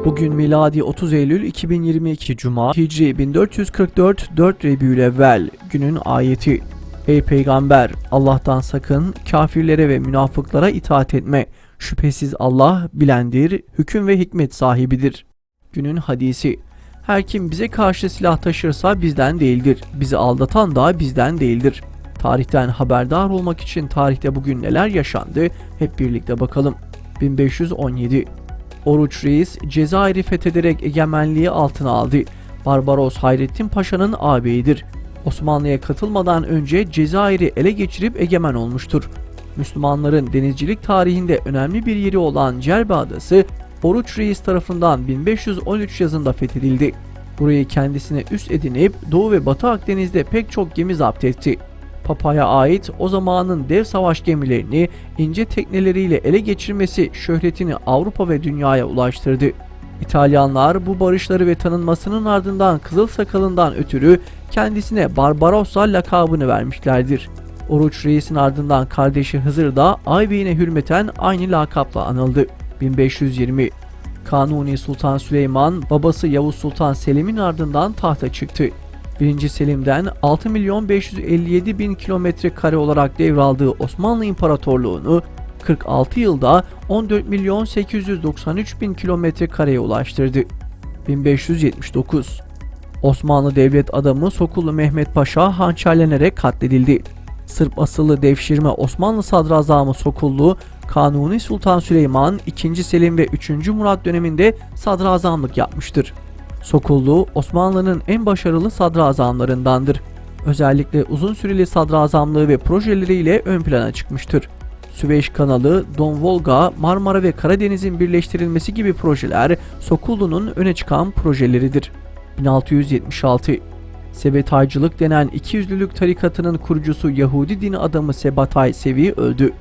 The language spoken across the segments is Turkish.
Bugün miladi 30 Eylül 2022 Cuma, Hicri 1444 4 Rebiyülevvel günün ayeti. Ey peygamber, Allah'tan sakın, kafirlere ve münafıklara itaat etme. Şüphesiz Allah bilendir, hüküm ve hikmet sahibidir. Günün hadisi. Her kim bize karşı silah taşırsa bizden değildir. Bizi aldatan da bizden değildir. Tarihten haberdar olmak için tarihte bugün neler yaşandı hep birlikte bakalım. 1517 Oruç Reis Cezayir'i fethederek egemenliği altına aldı. Barbaros Hayrettin Paşa'nın ağabeyidir. Osmanlı'ya katılmadan önce Cezayir'i ele geçirip egemen olmuştur. Müslümanların denizcilik tarihinde önemli bir yeri olan Cerbe Adası, Oruç Reis tarafından 1513 yazında fethedildi. Burayı kendisine üs edinip Doğu ve Batı Akdeniz'de pek çok gemi zapt etti. Papa'ya ait o zamanın dev savaş gemilerini ince tekneleriyle ele geçirmesi şöhretini Avrupa ve dünyaya ulaştırdı. İtalyanlar bu barışları ve tanınmasının ardından Kızıl Sakalından ötürü kendisine Barbarossa lakabını vermişlerdir. Oruç Reis'in ardından kardeşi Hızır da ağabeyine hürmeten aynı lakapla anıldı. 1520 Kanuni Sultan Süleyman babası Yavuz Sultan Selim'in ardından tahta çıktı. 1. Selim'den 6.557.000 kilometre kare olarak devraldığı Osmanlı İmparatorluğunu 46 yılda 14.893.000 kilometre kareye ulaştırdı. 1579 Osmanlı devlet adamı Sokullu Mehmet Paşa hançerlenerek katledildi. Sırp asıllı devşirme Osmanlı Sadrazamı Sokullu, Kanuni Sultan Süleyman, 2. Selim ve 3. Murat döneminde sadrazamlık yapmıştır. Sokullu, Osmanlı'nın en başarılı sadrazamlarındandır. Özellikle uzun süreli sadrazamlığı ve projeleriyle ön plana çıkmıştır. Süveyş Kanalı, Don Volga, Marmara ve Karadeniz'in birleştirilmesi gibi projeler Sokullu'nun öne çıkan projeleridir. 1676 Sebetaycılık denen ikiyüzlülük tarikatının kurucusu Yahudi dini adamı Sebatay Sevi öldü.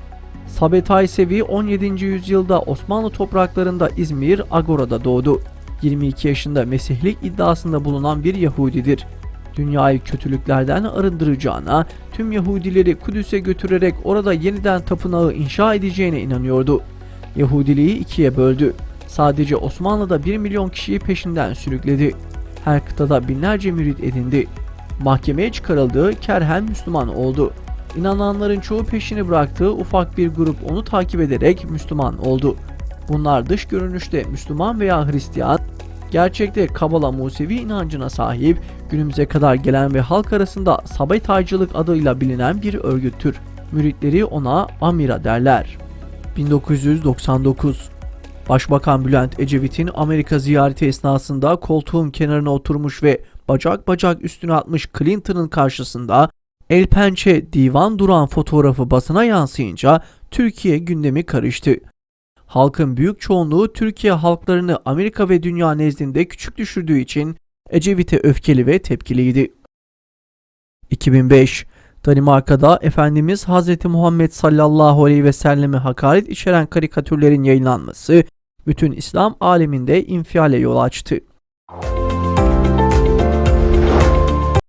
Sabetay Sevi 17. yüzyılda Osmanlı topraklarında İzmir, Agora'da doğdu. 22 yaşında Mesihlik iddiasında bulunan bir Yahudidir. Dünyayı kötülüklerden arındıracağına, tüm Yahudileri Kudüs'e götürerek orada yeniden tapınağı inşa edeceğine inanıyordu. Yahudiliği ikiye böldü. Sadece Osmanlı'da 1 milyon kişiyi peşinden sürükledi. Her kıtada binlerce mürit edindi. Mahkemeye çıkarıldığı kerhen Müslüman oldu. İnananların çoğu peşini bıraktığı ufak bir grup onu takip ederek Müslüman oldu. Bunlar dış görünüşte Müslüman veya Hristiyan, gerçekte Kabala Musevi inancına sahip, günümüze kadar gelen ve halk arasında Sabetaycılık adıyla bilinen bir örgüttür. Müritleri ona Amira derler. 1999 Başbakan Bülent Ecevit'in Amerika ziyareti esnasında koltuğun kenarına oturmuş ve bacak bacak üstüne atmış Clinton'ın karşısında el pençe divan duran fotoğrafı basına yansıyınca Türkiye gündemi karıştı. Halkın büyük çoğunluğu Türkiye halklarını Amerika ve dünya nezdinde küçük düşürdüğü için Ecevit'e öfkeli ve tepkiliydi. 2005 Danimarka'da Efendimiz Hz. Muhammed sallallahu aleyhi ve selleme hakaret içeren karikatürlerin yayınlanması bütün İslam aleminde infiale yol açtı.